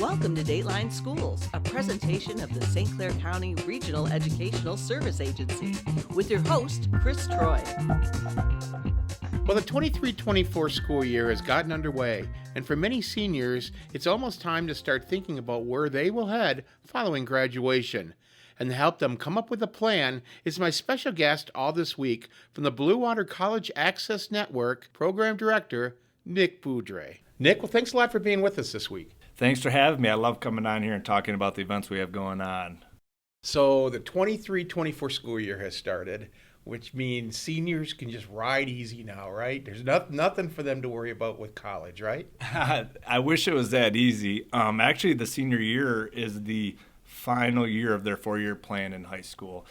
Welcome to Dateline Schools, a presentation of the St. Clair County Regional Educational Service Agency, with your host, Chris Troy. Well, the 23-24 school year has gotten underway, and for many seniors, it's almost time to start thinking about where they will head following graduation. And to help them come up with a plan is my special guest all this week from the Blue Water College Access Network, Program Director, Nick Beaudry. Nick, well, thanks a lot for being with us this week. Thanks for having me. I love coming on here and talking about the events we have going on. So the 23-24 school year has started, which means seniors can just ride easy now, right? There's nothing for them to worry about with college, right? I wish it was that easy. Actually, the senior year is the final year of their four-year plan in high school.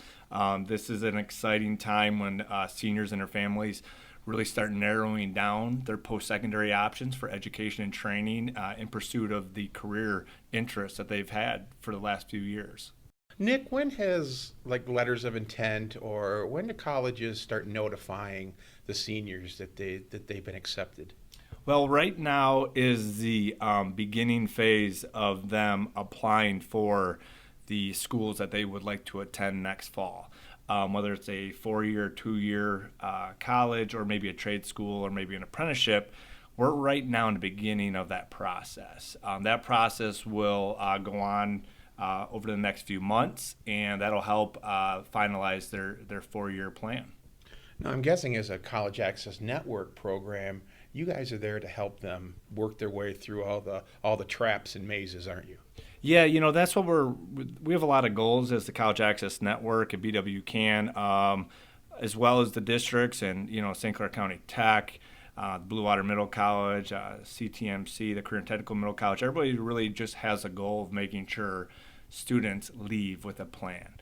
This is an exciting time when seniors and their families really start narrowing down their post-secondary options for education and training in pursuit of the career interests that they've had for the last few years. Nick, when has letters of intent, or when do colleges start notifying the seniors that they've been accepted? Well, right now is the beginning phase of them applying for the schools that they would like to attend next fall. Whether it's a 4-year, 2-year college, or maybe a trade school, or maybe an apprenticeship, we're right now in the beginning of that process. That process will go on over the next few months, and that'll help finalize their 4-year plan. Now, I'm guessing as a College Access Network program, you guys are there to help them work their way through all the traps and mazes, aren't you? Yeah, that's what we have a lot of goals as the College Access Network at BWCAN, as well as the districts and, St. Clair County Tech, Blue Water Middle College, CTMC, the Career and Technical Middle College. Everybody really just has a goal of making sure students leave with a plan.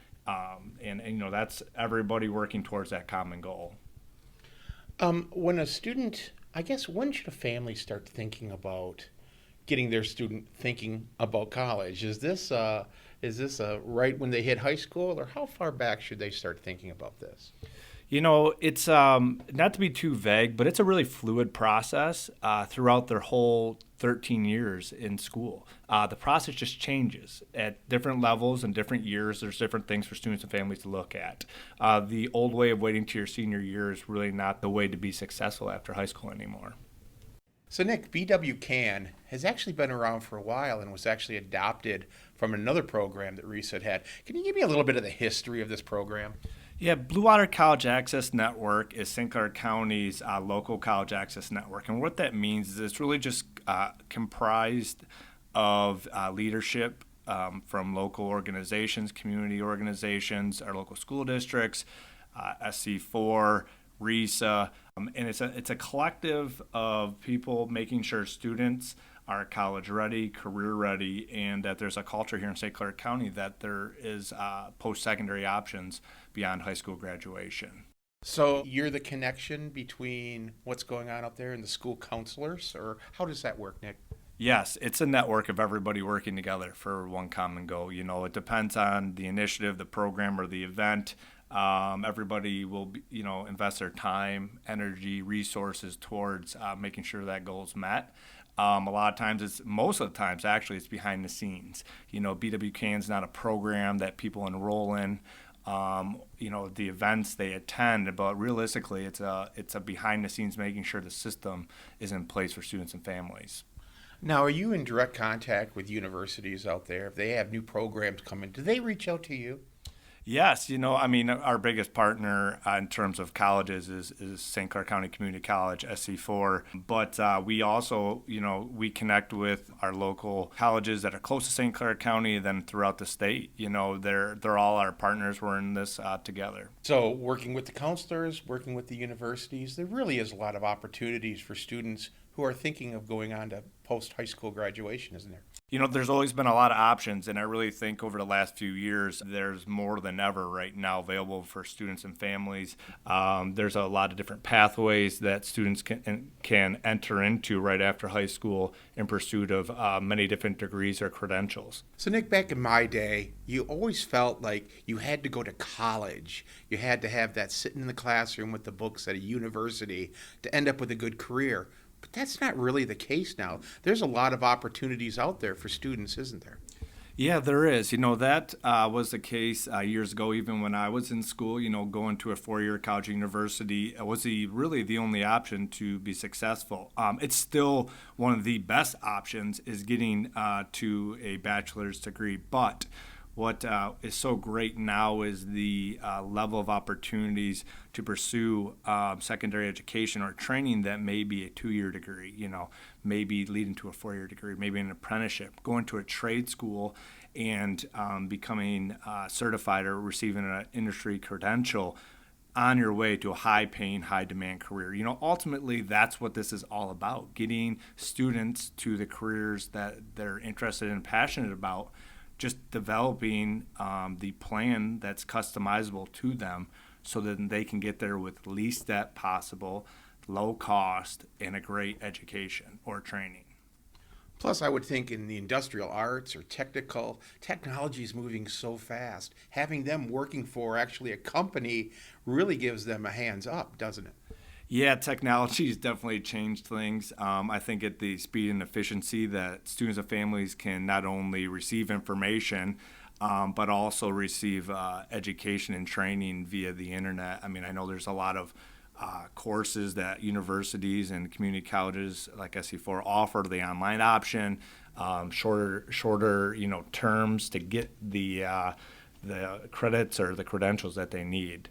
And that's everybody working towards that common goal. When a student, when should a family start thinking about getting their student thinking about college? Is this right when they hit high school, or how far back should they start thinking about this? It's not to be too vague, but it's a really fluid process throughout their whole 13 years in school. The process just changes at different levels and different years. There's different things for students and families to look at. The old way of waiting to your senior year is really not the way to be successful after high school anymore. So Nick, BWCAN has actually been around for a while and was actually adopted from another program that RESA had. Can you give me a little bit of the history of this program? Yeah, Blue Water College Access Network is St. Clair County's local college access network. And what that means is it's really just comprised of leadership from local organizations, community organizations, our local school districts, SC4, RESA, and it's a collective of people making sure students are college ready, career ready, and that there's a culture here in St. Clair County that there is post-secondary options beyond high school graduation. So you're the connection between what's going on out there and the school counselors, or how does that work, Nick? Yes, it's a network of everybody working together for one common goal. It depends on the initiative, the program, or the event. Everybody will, invest their time, energy, resources towards making sure that goal is met. A lot of times, most of the times, it's behind the scenes. BWCAN is not a program that people enroll in. The events they attend, but realistically, it's a behind the scenes making sure the system is in place for students and families. Now, are you in direct contact with universities out there? If they have new programs coming, do they reach out to you? Yes, our biggest partner in terms of colleges is St. Clair County Community College, SC4. But we also, we connect with our local colleges that are close to St. Clair County and then throughout the state. They're all our partners. We're in this together. So working with the counselors, working with the universities, there really is a lot of opportunities for students who are thinking of going on to post-high school graduation, isn't there? There's always been a lot of options, and I really think over the last few years, there's more than ever right now available for students and families. There's a lot of different pathways that students can enter into right after high school in pursuit of many different degrees or credentials. So Nick, back in my day, you always felt like you had to go to college. You had to have that sitting in the classroom with the books at a university to end up with a good career. But that's not really the case now. There's a lot of opportunities out there for students, isn't there? Yeah, there is. That was the case years ago, even when I was in school. Going to a four-year college or university was really the only option to be successful. It's still one of the best options is getting to a bachelor's degree. But what is so great now is the level of opportunities to pursue secondary education or training that may be a two-year degree, maybe leading to a four-year degree, maybe an apprenticeship, going to a trade school and becoming certified or receiving an industry credential on your way to a high-paying, high-demand career. Ultimately, that's what this is all about, getting students to the careers that they're interested and passionate about, just developing the plan that's customizable to them so that they can get there with least debt possible, low cost, and a great education or training. Plus, I would think in the industrial arts or technical, technology is moving so fast. Having them working for actually a company really gives them a hands up, doesn't it? Yeah, technology has definitely changed things. I think at the speed and efficiency that students and families can not only receive information, but also receive education and training via the internet. I know there's a lot of courses that universities and community colleges like SC4 offer the online option, shorter terms to get the credits or the credentials that they need.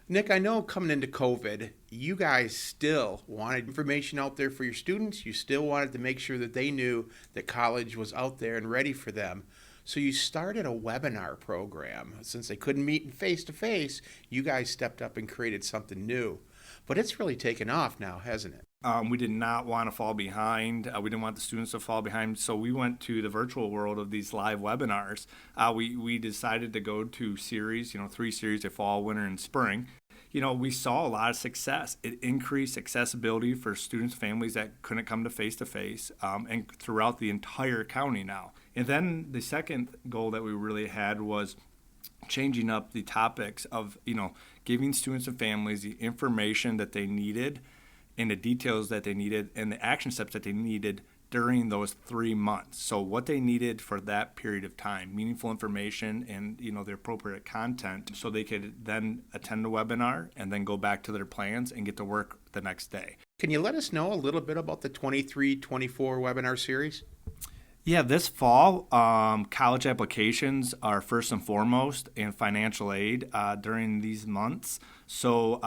Nick, I know coming into COVID, you guys still wanted information out there for your students. You still wanted to make sure that they knew that college was out there and ready for them. So you started a webinar program. Since they couldn't meet face-to-face, you guys stepped up and created something new. But it's really taken off now, hasn't it? We did not want to fall behind. We didn't want the students to fall behind. So we went to the virtual world of these live webinars. We decided to go to series, 3 series, a fall, winter, and spring. We saw a lot of success. It increased accessibility for students, families that couldn't come to face-to-face, and throughout the entire county now. And then the second goal that we really had was changing up the topics of, giving students and families the information that they needed and the details that they needed and the action steps that they needed during those 3 months. So what they needed for that period of time, meaningful information and, the appropriate content so they could then attend the webinar and then go back to their plans and get to work the next day. Can you let us know a little bit about the 23-24 webinar series? Yeah, this fall, college applications are first and foremost, and financial aid during these months. So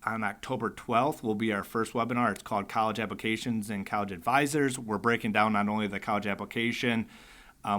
on October 12th will be our first webinar. It's called College Applications and College Advisors. We're breaking down not only the college application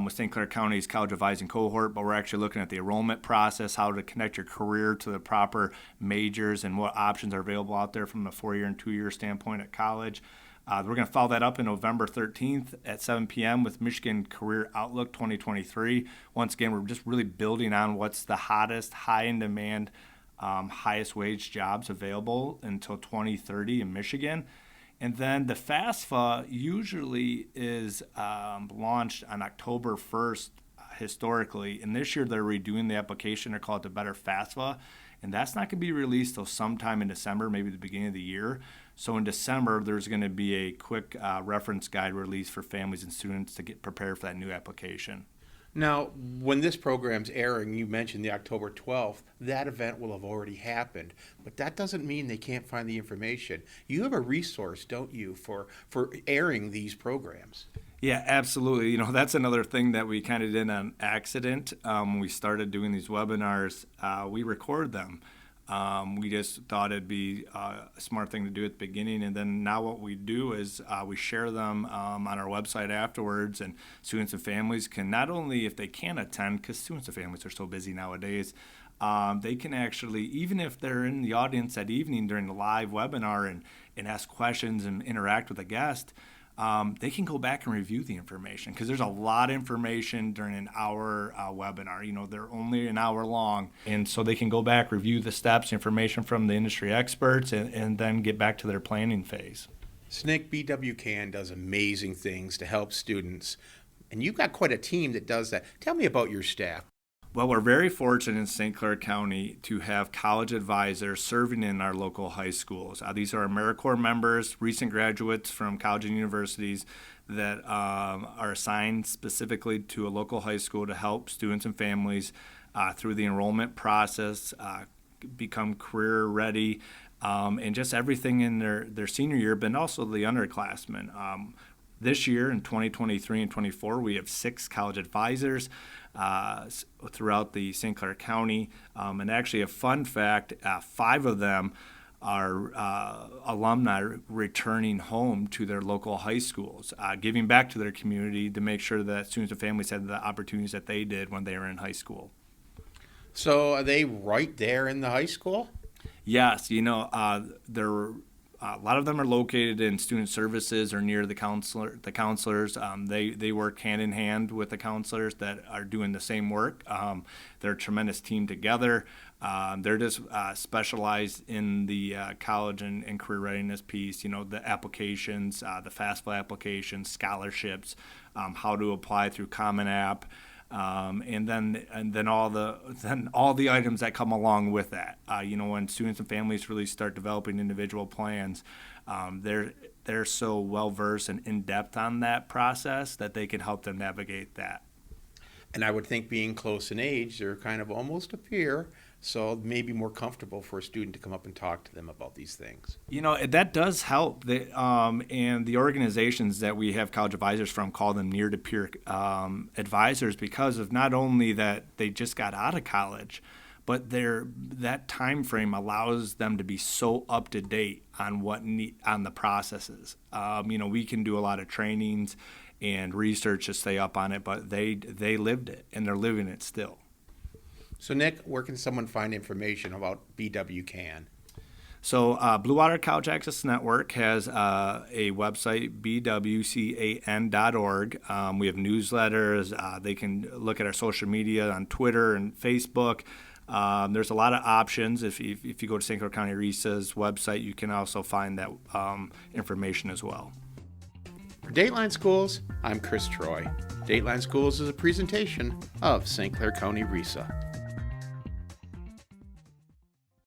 with St. Clair County's college advising cohort, but we're actually looking at the enrollment process, how to connect your career to the proper majors and what options are available out there from a 4-year and 2-year standpoint at college. We're going to follow that up in November 13th at 7 p.m. with Michigan Career Outlook 2023. Once again, we're just really building on what's the hottest, high-in-demand, highest wage jobs available until 2030 in Michigan. And then the FAFSA usually is launched on October 1st historically. And this year they're redoing the application. They're called the Better FAFSA. And that's not going to be released till sometime in December, maybe the beginning of the year. So in December, there's going to be a quick reference guide released for families and students to get prepared for that new application. Now, when this program's airing, you mentioned the October 12th, that event will have already happened. But that doesn't mean they can't find the information. You have a resource, don't you, for airing these programs? Yeah, absolutely. That's another thing that we kind of did on accident. When we started doing these webinars, we record them. We just thought it'd be a smart thing to do at the beginning. And then now what we do is we share them on our website afterwards. And students and families can not only, if they can attend, because students and families are so busy nowadays, they can actually, even if they're in the audience that evening during the live webinar and ask questions and interact with a guest, they can go back and review the information because there's a lot of information during an hour webinar. They're only an hour long. And so they can go back, review the steps, information from the industry experts, and then get back to their planning phase. SNCC BWCAN does amazing things to help students. And you've got quite a team that does that. Tell me about your staff. Well, we're very fortunate in St. Clair County to have college advisors serving in our local high schools. These are AmeriCorps members, recent graduates from colleges and universities that are assigned specifically to a local high school to help students and families through the enrollment process, become career ready, and just everything in their senior year, but also the underclassmen. This year in 2023 and 24, we have 6 college advisors throughout the St. Clair County. And actually, a fun fact, 5 of them are alumni returning home to their local high schools, giving back to their community to make sure that students and families had the opportunities that they did when they were in high school. So are they right there in the high school? Yes, they're a lot of them are located in student services or near the counselors. They work hand in hand with the counselors that are doing the same work. They're a tremendous team together. They're just specialized in the college and career readiness piece. The applications, the FAFSA applications, scholarships, how to apply through Common App. And then all the items that come along with that. When students and families really start developing individual plans, they're so well versed and in depth on that process that they can help them navigate that. And I would think being close in age, they're kind of almost a peer, so it may be more comfortable for a student to come up and talk to them about these things. That does help. And the organizations that we have college advisors from call them near-to-peer advisors because of not only that they just got out of college, but that time frame allows them to be so up to date on on the processes. We can do a lot of trainings and research to stay up on it, but they lived it and they're living it still. So Nick, where can someone find information about BWCAN? So Blue Water College Access Network has a website, BWCAN.org. We have newsletters. They can look at our social media on Twitter and Facebook. There's a lot of options. If you go to St. Clair County RESA's website, you can also find that information as well. For Dateline Schools, I'm Chris Troy. Dateline Schools is a presentation of St. Clair County RESA.